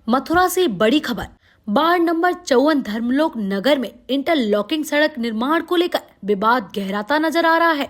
मथुरा से बड़ी खबर। वार्ड नंबर 54 धर्मलोक नगर में इंटरलॉकिंग सड़क निर्माण को लेकर विवाद गहराता नजर आ रहा है।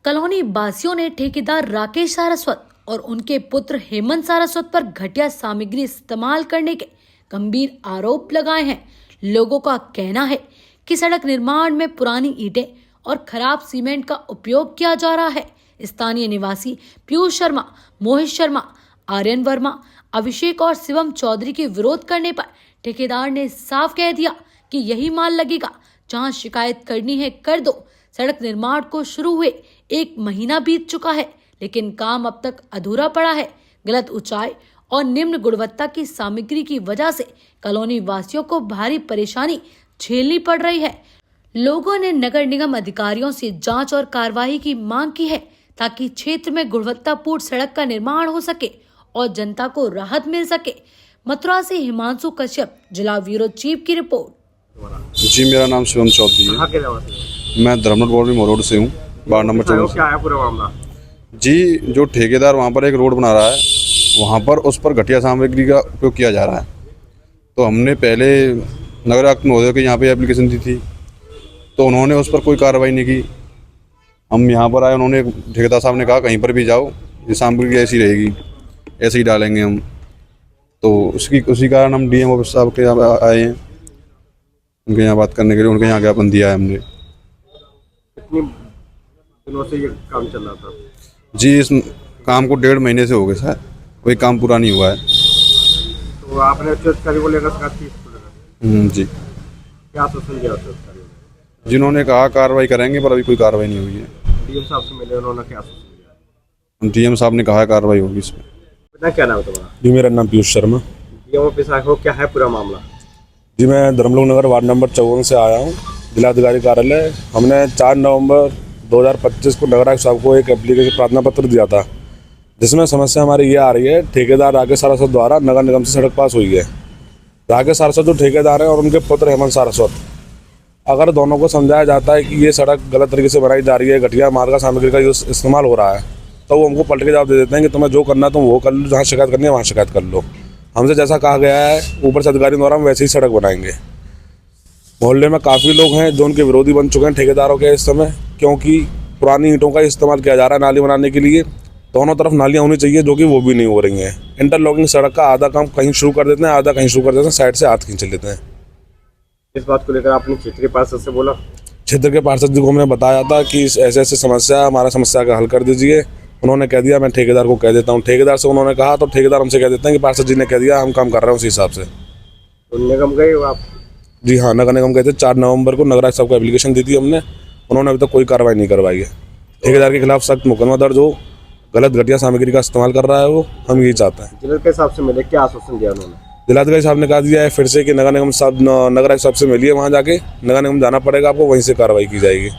कॉलोनी वासियों ने ठेकेदार राकेश सारस्वत और उनके पुत्र हेमंत सारस्वत पर घटिया सामग्री इस्तेमाल करने के गंभीर आरोप लगाए हैं। लोगों का कहना है कि सड़क निर्माण में पुरानी ईंटें और खराब सीमेंट का उपयोग किया जा रहा है। स्थानीय निवासी पीयूष शर्मा, मोहित शर्मा, आर्यन वर्मा, अभिषेक और शिवम चौधरी के विरोध करने पर ठेकेदार ने साफ कह दिया कि यही माल लगेगा, जहां शिकायत करनी है कर दो। सड़क निर्माण को शुरू हुए 1 महीना बीत चुका है, लेकिन काम अब तक अधूरा पड़ा है। गलत ऊंचाई और निम्न गुणवत्ता की सामग्री की वजह से कॉलोनी वासियों को भारी परेशानी झेलनी पड़ रही है। लोगों ने नगर निगम अधिकारियों से जांच और कार्रवाई की मांग की है, ताकि क्षेत्र में गुणवत्तापूर्ण सड़क का निर्माण हो सके और जनता को राहत मिल सके। मथुरा से हिमांशु कश्यप, जिला ब्यूरो चीफ की रिपोर्ट। जी, मेरा नाम शिवम चौधरी है। मैं धर्मलोक कॉलोनी रोड से हूँ, वार्ड नंबर 54। क्या है पूरा मामला? जी, जो ठेकेदार वहाँ पर एक रोड बना रहा है, वहाँ पर उस पर घटिया सामग्री का उपयोग किया जा रहा है। तो हमने पहले नगर आयुक्त महोदय के यहाँ पे एप्लीकेशन दी थी, तो उन्होंने उस पर कोई कार्रवाई नहीं की। हम यहाँ पर आए, उन्होंने ठेकेदार साहब ने कहा कहीं पर भी जाओ, ये सामग्री ऐसी रहेगी, ऐसे ही डालेंगे हम। तो उसी कारण हम डीएम ऑफिस साहब के यहाँ आए हैं, उनके यहाँ बात करने के लिए। उनके यहाँ ज्ञापन दिया है हमने। कितने दिनों से ये काम चल रहा था? जी, इस काम को 1.5 महीने से हो गए सर, कोई काम पूरा नहीं हुआ है। तो आपने उच्च अधिकारी को लेकर शिकायत की? जी। क्या आश्वासन दिया उच्च अधिकारी ने? जिन्होंने कहा कार्रवाई करेंगे, पर अभी कोई कार्रवाई नहीं हुई है। डीएम साहब से मिले, उन्होंने क्या आश्वासन दिया? डीएम साहब ने कहा कार्रवाई होगी इसमें। बेटा, क्या नाम है तुम्हारा? जी, मेरा नाम पीयूष शर्मा। डीएम ऑफिस आए हो, क्या है पूरा मामला? जी, मैं धर्मलोक नगर वार्ड नंबर 54 से आया हूँ, जिलाधिकारी कार्यालय। हमने 4 नवंबर 2025 को नगर आयुक्त साहब को एक एप्लीकेशन प्रार्थना पत्र दिया था, जिसमें समस्या हमारी ये आ रही है, ठेकेदार राकेश सारस्वत द्वारा नगर निगम से सड़क पास हुई है। राकेश सारस्वत जो ठेकेदार है और उनके पुत्र हेमंत सारस्वत, अगर दोनों को समझाया जाता है कि ये सड़क गलत तरीके से बनाई जा रही है, घटिया मार्ग सामग्री का इस्तेमाल हो रहा है, तो वो हमको पलट के जवाब दे देते हैं कि तुम्हें जो करना है तुम वो कर लो, जहाँ शिकायत करनी है वहाँ शिकायत कर लो। हमसे जैसा कहा गया है ऊपर से अधिकारियों द्वारा, हम वैसे ही सड़क बनाएंगे। मोहल्ले में काफ़ी लोग हैं जो उनके विरोधी बन चुके हैं ठेकेदारों के इस समय, क्योंकि पुरानी ईंटों का इस्तेमाल किया जा रहा है नाली बनाने के लिए। दोनों तरफ नालियाँ होनी चाहिए, जो कि वो भी नहीं हो रही हैं। इंटरलॉकिंग सड़क का आधा काम कहीं शुरू कर देते हैं, आधा कहीं शुरू कर देते हैं, साइड से हाथ खींच लेते हैं। इस बात को लेकर आपने क्षेत्र के पार्षद से बोला? क्षेत्र के पार्षद जी को हमने बताया था कि ऐसे ऐसे समस्या, हमारा समस्या का हल कर दीजिए। उन्होंने कह दिया मैं ठेकेदार को कह देता हूँ। ठेकेदार से उन्होंने कहा तो ठेकेदार हमसे कह देते हैं कि पार्षद जी ने कह दिया, हम काम कर रहे हैं उसी हिसाब से। तो निगम गए हो आप? जी हाँ, नगर निगम गए थे। 4 नवंबर को नगर आयुक्त साहब को एप्लीकेशन दी थी हमने, उन्होंने अभी तक कोई कार्रवाई नहीं करवाई है। ठेकेदार के खिलाफ सख्त मुकदमा दर्ज हो, गलत घटिया सामग्री का इस्तेमाल कर रहा है वो, हम यही चाहते हैं। जिलाधिकारी साहब से मिले, क्या आश्वासन दिया उन्होंने? जिलाधिकारी साहब ने कहा दिया है फिर से कि नगर आयुक्त साहब से मिलिए, वहाँ जाके नगर निगम जाना पड़ेगा आपको, वहीं से कार्रवाई की जाएगी।